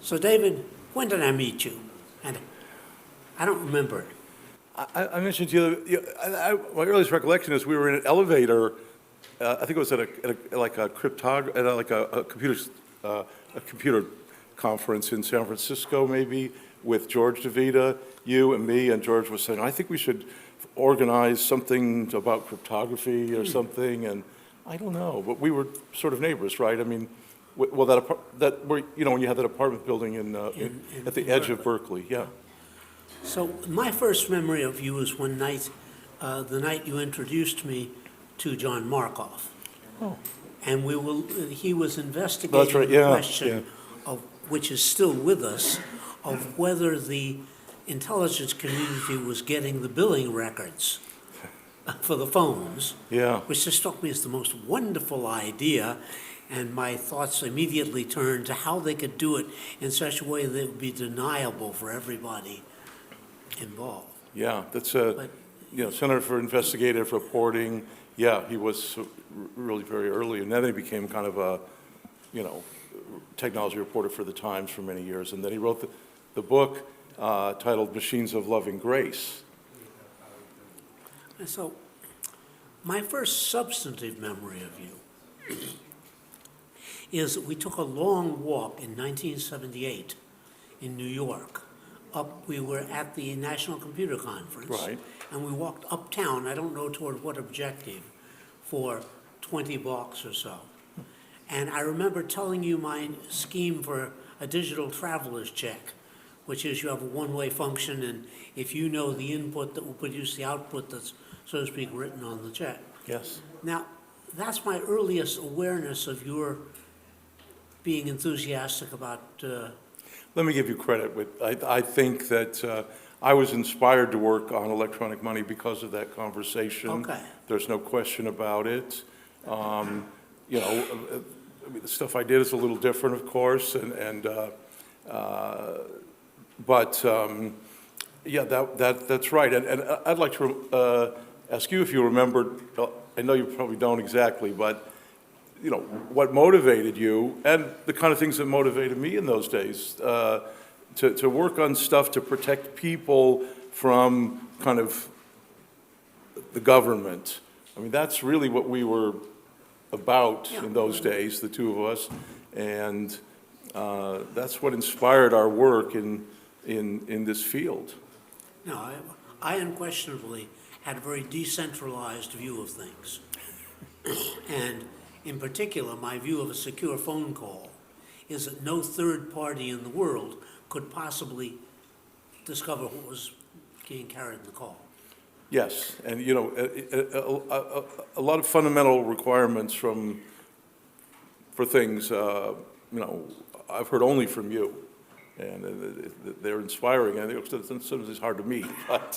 So David, when did I meet you? And I don't remember it. I mentioned to you, my earliest recollection is we were in an elevator. I think it was at a computer conference in San Francisco, maybe, with George DeVita, you and me, and George was saying, I think we should organize something about cryptography or something, and I don't know, but we were sort of neighbors, right? I mean, well, when you had that apartment building at the edge of Berkeley, yeah. So my first memory of you was one night, the night you introduced me to John Markoff. Oh. And he was investigating That's right, yeah, the question yeah. of, which is still with us, of whether the intelligence community was getting the billing records for the phones. Yeah. Which just struck me as the most wonderful idea. And my thoughts immediately turned to how they could do it in such a way that it would be deniable for everybody involved. Yeah, that's Center for Investigative Reporting. Yeah, he was really very early, and then he became kind of a, technology reporter for the Times for many years, and then he wrote the book titled Machines of Loving Grace. And so, my first substantive memory of you is that we took a long walk in 1978 in New York. We were at the National Computer Conference. Right. And we walked uptown, I don't know toward what objective, for 20 blocks or so. And I remember telling you my scheme for a digital traveler's check, which is you have a one-way function, and if you know the input that will produce the output that's, so to speak, written on the check. Yes. Now, that's my earliest awareness of your being enthusiastic about Let me give you credit. I think that I was inspired to work on electronic money because of that conversation. Okay. There's no question about it. The stuff I did is a little different, of course, that's right. And I'd like to ask you if you remember. I know you probably don't exactly, but what motivated you, and the kind of things that motivated me in those days, to work on stuff to protect people from kind of the government. I mean, that's really what we were about in those days, the two of us, and that's what inspired our work in this field. No, I unquestionably had a very decentralized view of things. And in particular, my view of a secure phone call is that no third party in the world could possibly discover what was being carried in the call. Yes, and a lot of fundamental requirements for things, I've heard only from you, and they're inspiring. I think sometimes it's hard to meet, but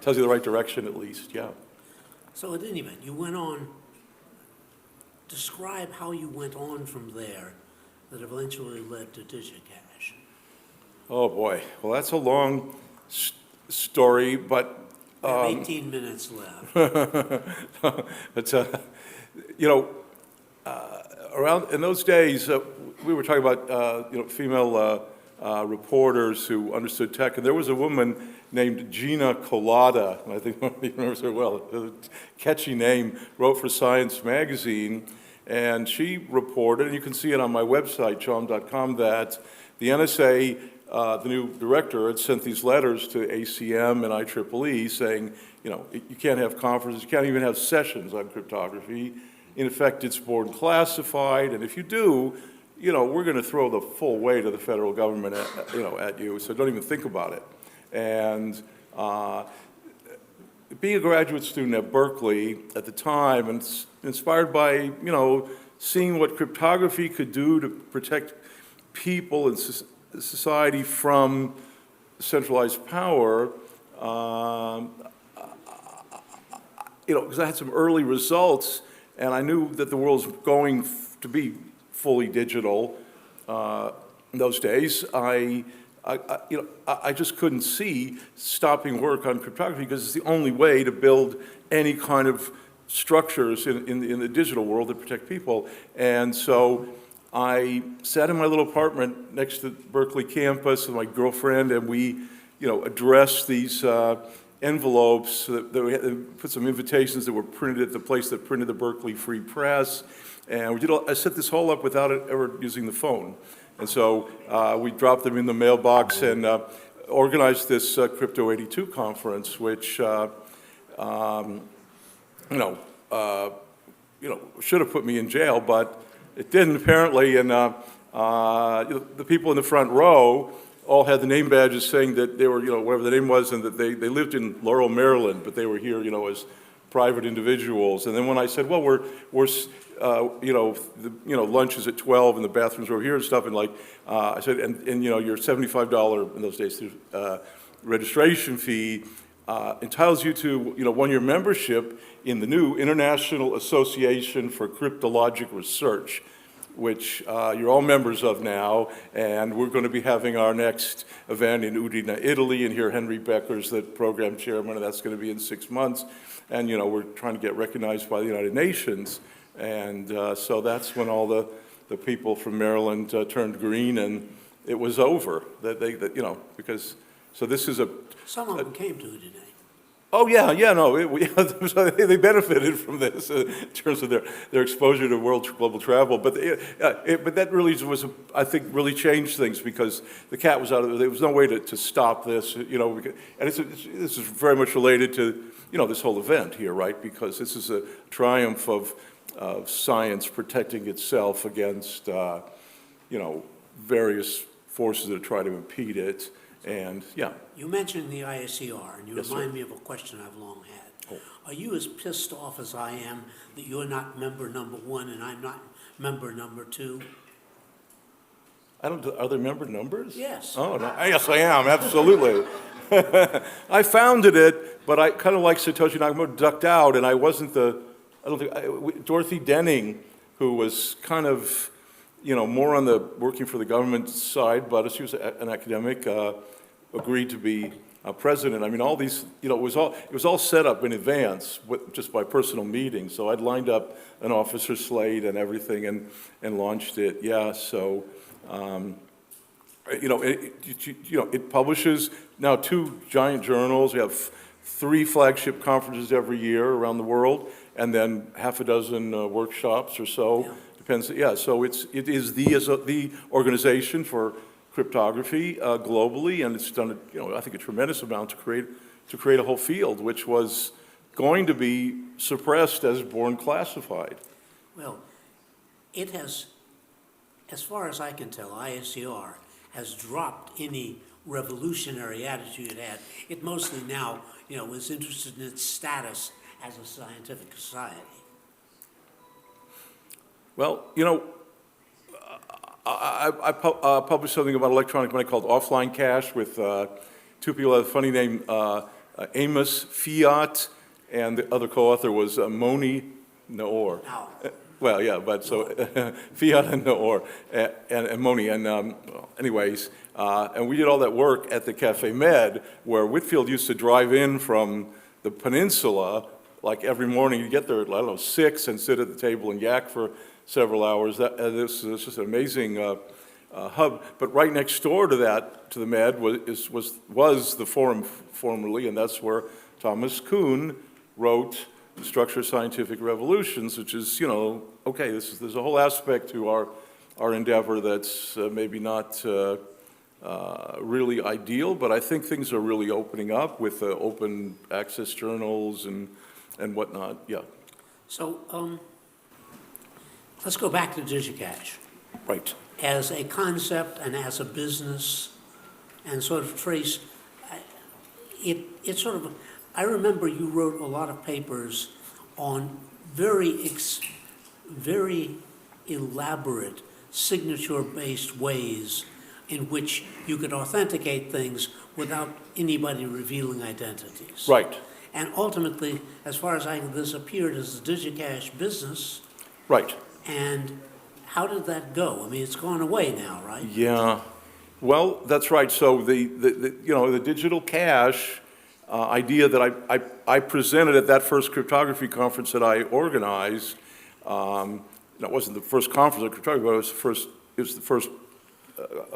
tells you the right direction at least. Yeah. So at any event, you went on. Describe how you went on from there that eventually led to DigiCash. Oh boy, well that's a long story, but. I have 18 minutes left. But, around in those days, we were talking about, female reporters who understood tech, and there was a woman named Gina Colada, and I think nobody remembers her well, a catchy name, wrote for Science Magazine, and she reported, and you can see it on my website, chaum.com, that the NSA, the new director, had sent these letters to ACM and IEEE saying, you can't have conferences, you can't even have sessions on cryptography. In effect, it's board classified, and if you do, we're going to throw the full weight of the federal government at you, so don't even think about it. And being a graduate student at Berkeley at the time, and inspired by, seeing what cryptography could do to protect people and society from centralized power, because I had some early results, and I knew that the world was going to be fully digital in those days. I just couldn't see stopping work on cryptography because it's the only way to build any kind of structures in the digital world that protect people. And so I sat in my little apartment next to Berkeley campus with my girlfriend, and we, addressed these envelopes that we had, put some invitations that were printed at the place that printed the Berkeley Free Press, and I set this all up without ever using the phone. And so we dropped them in the mailbox and organized this Crypto 82 conference, which, should have put me in jail, but it didn't apparently. And the people in the front row all had the name badges saying that they were, whatever the name was, and that they lived in Laurel, Maryland, but they were here, as private individuals. And then when I said, well, lunch is at 12 and the bathrooms are over here and stuff, and I said, and your $75 in those days registration fee entitles you to, 1 year membership in the new International Association for Cryptologic Research, which you're all members of now, and we're going to be having our next event in Udine, Italy, and here Henry Becker's the program chairman, and that's going to be in 6 months. And, we're trying to get recognized by the United Nations. And so that's when all the people from Maryland turned green, and it was over. Because, so this is Some of them came to Udine. Oh, yeah, no, they benefited from this in terms of their exposure to global travel. But that really was, I think, really changed things, because the cat was out of there was no way to stop this, and this is very much related to, this whole event here, right? Because this is a triumph of science protecting itself against, various forces that try to impede it. And, yeah. You mentioned the ISCR, and you Yes, remind sir. me of a question I've long had. Oh. Are you as pissed off as I am that you're not member number 1 and I'm not member number 2? Are there member numbers? Yes. Oh, no. Yes, I am, absolutely. I founded it, but I kind of like Satoshi Nakamoto ducked out, and I wasn't Dorothy Denning, who was kind of, more on the working for the government side, but she was an academic, agreed to be president. I mean, all these, it was all set up in advance, just by personal meetings. So I'd lined up an officer slate and everything, and launched it. Yeah. So, it publishes now 2 giant journals. We have 3 flagship conferences every year around the world, and then half a dozen workshops or so. Yeah. Depends. Yeah. So it is the organization for cryptography globally, and it's done, I think, a tremendous amount to create a whole field, which was going to be suppressed as born classified. Well, it has, as far as I can tell, ISCR has dropped any revolutionary attitude it had. It mostly now, is interested in its status as a scientific society. Well, I published something about electronic money called Offline Cash with 2 people that have a funny name, Amos Fiat, and the other co-author was Moni Naor. Now, Well, yeah, but so Fiat and Naor and Moni. And anyways, and we did all that work at the Cafe Med, where Whitfield used to drive in from the peninsula, like every morning. You'd get there at, 6 and sit at the table and yak for several hours. This is just an amazing hub. But right next door to the Med, was the Forum formerly, and that's where Thomas Kuhn wrote The Structure of Scientific Revolutions, which is, okay, there's a whole aspect to our endeavor that's maybe not really ideal, but I think things are really opening up with open access journals and whatnot. Yeah. so let's go back to DigiCash. Right. As a concept and as a business, and sort of trace, it sort of, I remember you wrote a lot of papers on very elaborate signature-based ways in which you could authenticate things without anybody revealing identities. Right. And ultimately, as far as I know, this appeared as the DigiCash business. Right. And how did that go? I mean, it's gone away now, right? Yeah. Well, that's right. So the digital cash idea that I presented at that first cryptography conference that I organized, it wasn't the first conference I could talk about, it was the first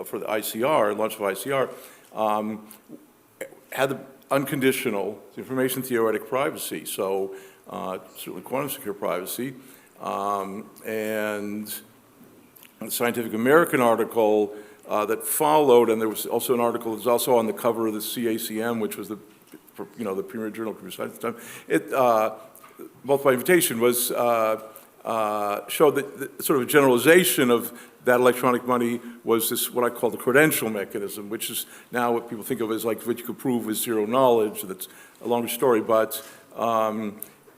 for the ICR, launch of ICR, had the unconditional information theoretic privacy, so certainly quantum secure privacy, and the Scientific American article that followed, and there was also an article that was also on the cover of the CACM, which was the premier journal of computer science at the time. It, both by invitation, was showed that sort of a generalization of that electronic money was this, what I call the credential mechanism, which is now what people think of as like what you could prove with zero knowledge. That's a longer story, but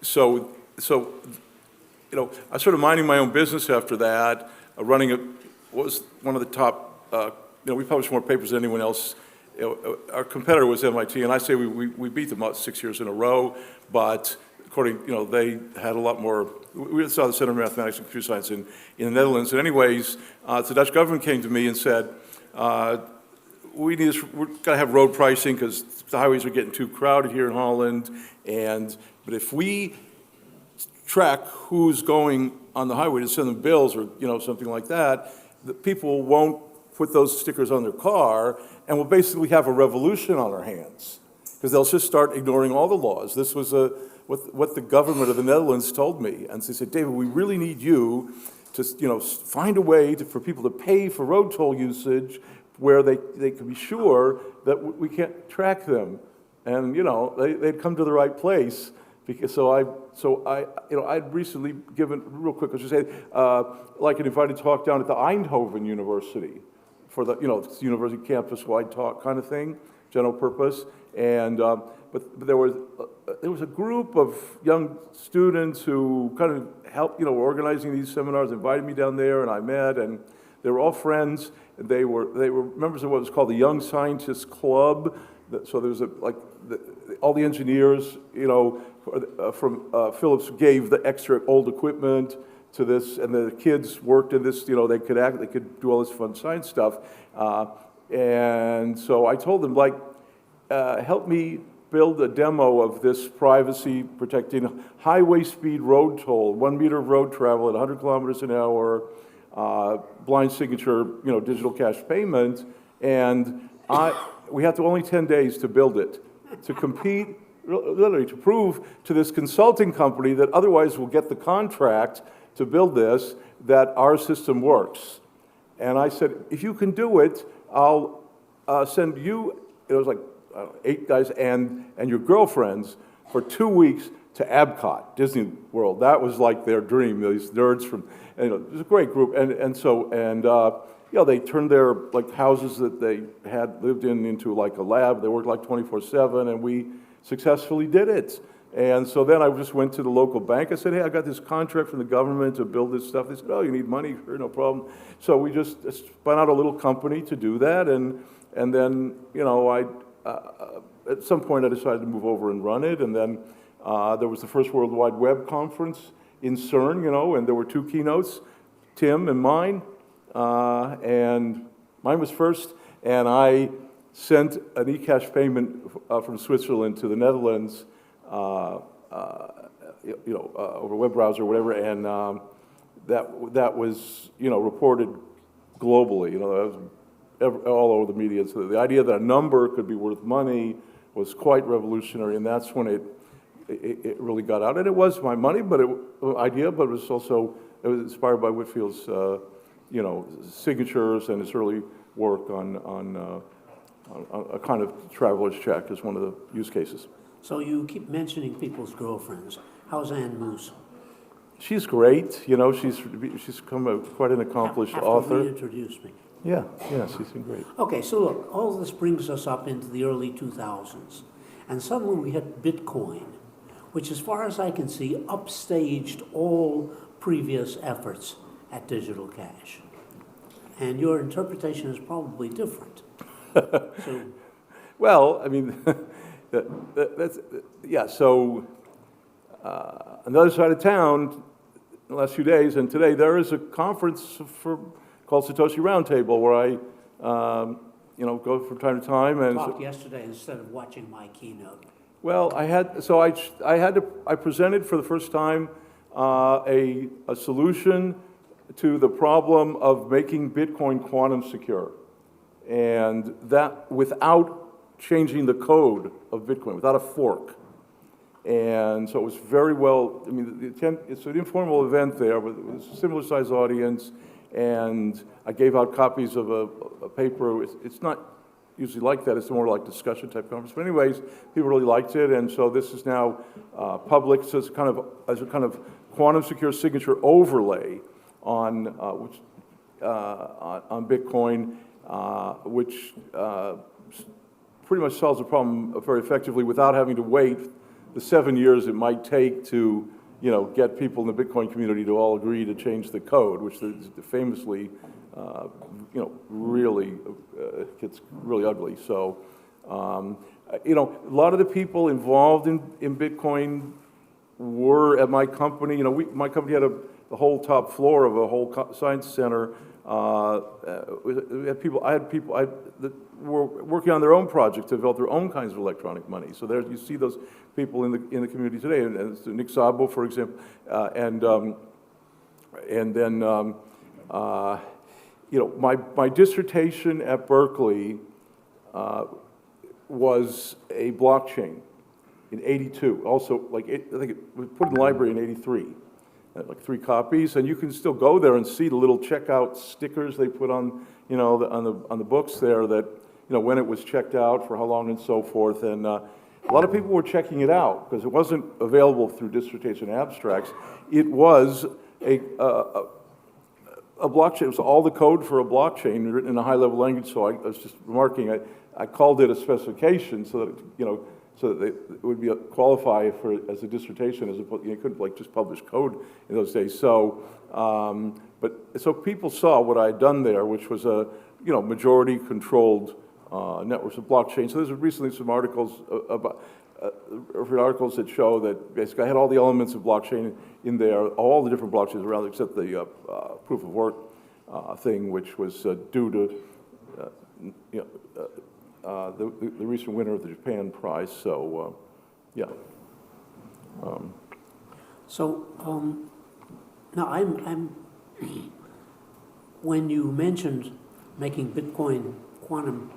so I was sort of minding my own business after that, running was one of the top, we published more papers than anyone else. Our competitor was MIT, and I say we beat them out 6 years in a row, but according, they had a lot more. We saw the Center of Mathematics and Computer Science in the Netherlands. And anyways, the Dutch government came to me and said, we're going to have road pricing because the highways are getting too crowded here in Holland. But if we track who's going on the highway to send them bills or something like that, the people won't put those stickers on their car, and we'll basically have a revolution on our hands because they'll just start ignoring all the laws. This was what the government of the Netherlands told me, and so they said, David, we really need you to find a way for people to pay for road toll usage where they can be sure that we can't track them, and they'd come to the right place. Because I'd recently given, real quick, I should say, like an invited talk down at the Eindhoven University for the university campus-wide talk kind of thing, general purpose, and but there was a group of young students who kind of helped, were organizing these seminars, invited me down there, and I met, and they were all friends. And they were members of what was called the Young Scientists Club. So there was all the engineers, from Philips gave the extra old equipment to this, and the kids worked in this. They could do all this fun science stuff. And so I told them, help me build a demo of this privacy-protecting highway speed road toll, 1 meter of road travel at 100 kilometers an hour, blind signature, digital cash payment, and we have only 10 days to build it, to compete, literally to prove to this consulting company that otherwise will get the contract to build this, that our system works. And I said, if you can do it, I'll send you, it was like 8 guys and your girlfriends for 2 weeks to Epcot, Disney World. That was like their dream, these nerds from, it was a great group. They turned their houses that they had lived in into like a lab. They worked 24/7, and we successfully did it. And so then I just went to the local bank. I said, hey, I got this contract from the government to build this stuff. They said, oh, you need money? Sure, no problem. So we just spun out a little company to do that. And then, at some point I decided to move over and run it. And then there was the first World Wide Web conference in CERN, and there were 2 keynotes, Tim and mine. And mine was first. And I sent an eCash payment from Switzerland to the Netherlands, over a web browser or whatever, and that was, reported globally. That was all over the media. So the idea that a number could be worth money was quite revolutionary, and that's when it really got out. And it was my money, but it was also inspired by Whitfield's, signatures and his early work on a kind of traveler's check as one of the use cases. So you keep mentioning people's girlfriends. How's Ann Moose? She's great. She's become quite an accomplished author. Reintroduce me. Yeah, she's been great. Okay, so look, all this brings us up into the early 2000s. And suddenly we hit Bitcoin, which as far as I can see, upstaged all previous efforts at digital cash. And your interpretation is probably different. So, well, I mean, that's yeah. So on the other side of town, in the last few days, and today there is a conference called Satoshi Roundtable where I, go from time to time. And talked yesterday instead of watching my keynote. Well, I presented for the first time a solution to the problem of making Bitcoin quantum secure. And that without changing the code of Bitcoin, without a fork. And so it was very well, I mean, it's an informal event there with a similar sized audience, and I gave out copies of a paper. It's not usually like that, it's more like discussion type conference. But anyways, people really liked it, and so this is now public, so it's as a kind of quantum secure signature overlay on Bitcoin, which pretty much solves the problem very effectively without having to wait the 7 years it might take to, get people in the Bitcoin community to all agree to change the code, which famously, really gets really ugly. So, a lot of the people involved in Bitcoin were at my company. My company had the whole top floor of a whole science center. I had people that were working on their own projects to develop their own kinds of electronic money. So there you see those people in the community today, and Nick Szabo, for example, and then my dissertation at Berkeley was a blockchain in '82. Also, I think it was put in the library in '83. Like 3 copies, and you can still go there and see the little checkout stickers they put on, on the books there that, when it was checked out, for how long, and so forth. And a lot of people were checking it out because it wasn't available through dissertation abstracts. It was a blockchain. It was all the code for a blockchain written in a high-level language. So I was just remarking, I called it a specification so that so that it would qualify as a dissertation, as opposed, you couldn't just publish code in those days. So, so people saw what I had done there, which was a majority-controlled networks of blockchain. So there's recently some articles about articles that show that basically I had all the elements of blockchain in there, all the different blockchains around, except the proof of work thing, which was due to the recent winner of the Japan prize. So, yeah. Now I'm when you mentioned making Bitcoin quantum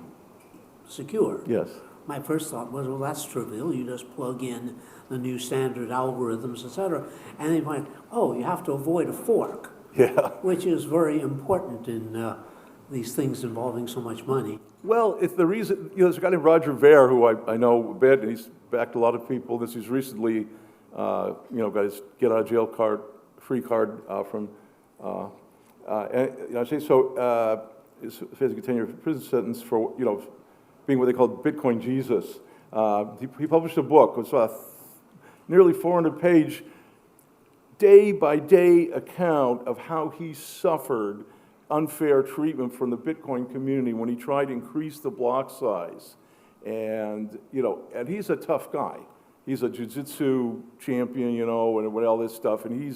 secure, yes, my first thought was, well, that's trivial. You just plug in the new standard algorithms, et cetera, and then you find, oh, you have to avoid a fork, yeah. which is very important in these things involving so much money. Well, it's the reason, there's a guy named Roger Ver who I know a bit, and he's backed a lot of people. He's recently, got his get out of jail free card from, and I say so, he's facing a 10-year prison sentence for, being what they call Bitcoin Jesus. He published a book, it was a nearly 400-page, day-by-day account of how he suffered unfair treatment from the Bitcoin community when he tried to increase the block size. And, and he's a tough guy. He's a jiu-jitsu champion, and all this stuff. And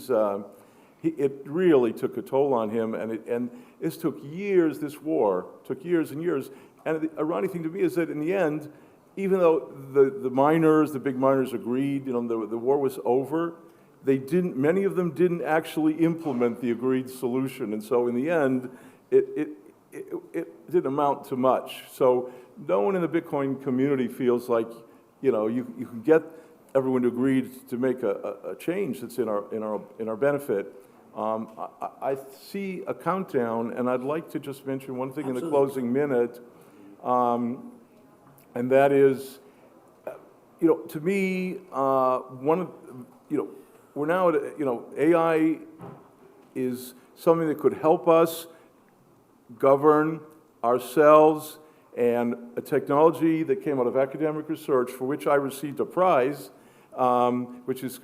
it really took a toll on him. And this took years, this war took years and years. And the ironic thing to me is that in the end, even though the big miners agreed, the war was over, many of them didn't actually implement the agreed solution. And so in the end, it didn't amount to much. So no one in the Bitcoin community feels like, you can get everyone to agree to make a change that's in our benefit. I see a countdown, and I'd like to just mention one thing. Absolutely. In the closing minute, and that is, to me, one of, we're now at, AI is something that could help us govern ourselves, and a technology that came out of academic research for which I received a prize, which is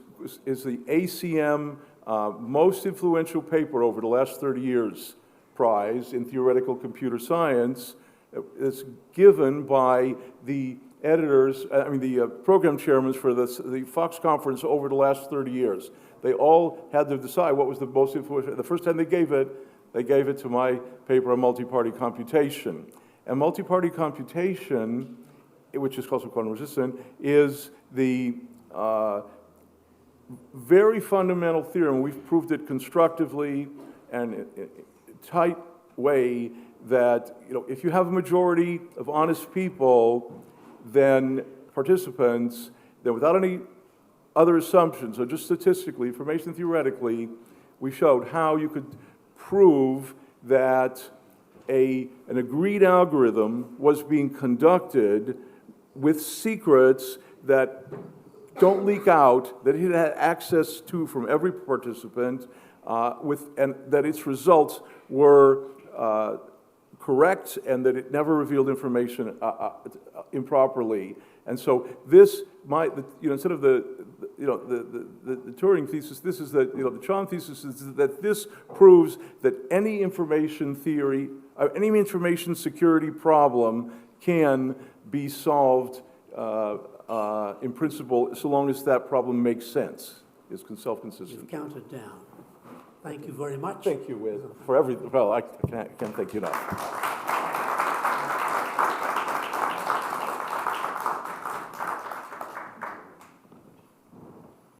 the ACM most influential paper over the last 30 years prize in theoretical computer science. It's given by the editors, the program chairmen for the Fox conference over the last 30 years. They all had to decide what was the most influential. The first time they gave it to my paper on multi-party computation. And multi-party computation, which is also quantum resistant, is the very fundamental theorem. We've proved it constructively and tight way that, if you have a majority of honest people, then participants, then without any other assumptions, or just statistically, information theoretically, we showed how you could prove that an agreed algorithm was being conducted with secrets that don't leak out, that it had access to from every participant, and that its results were correct, and that it never revealed information improperly. And so this might, instead of the Turing thesis, this is the Chaum thesis is that this proves that any information theory, any information security problem can be solved in principle, so long as that problem makes sense, is self-consistent. You've counted down. Thank you very much. Thank you, Wiz, for everything. Well, I can't thank you enough.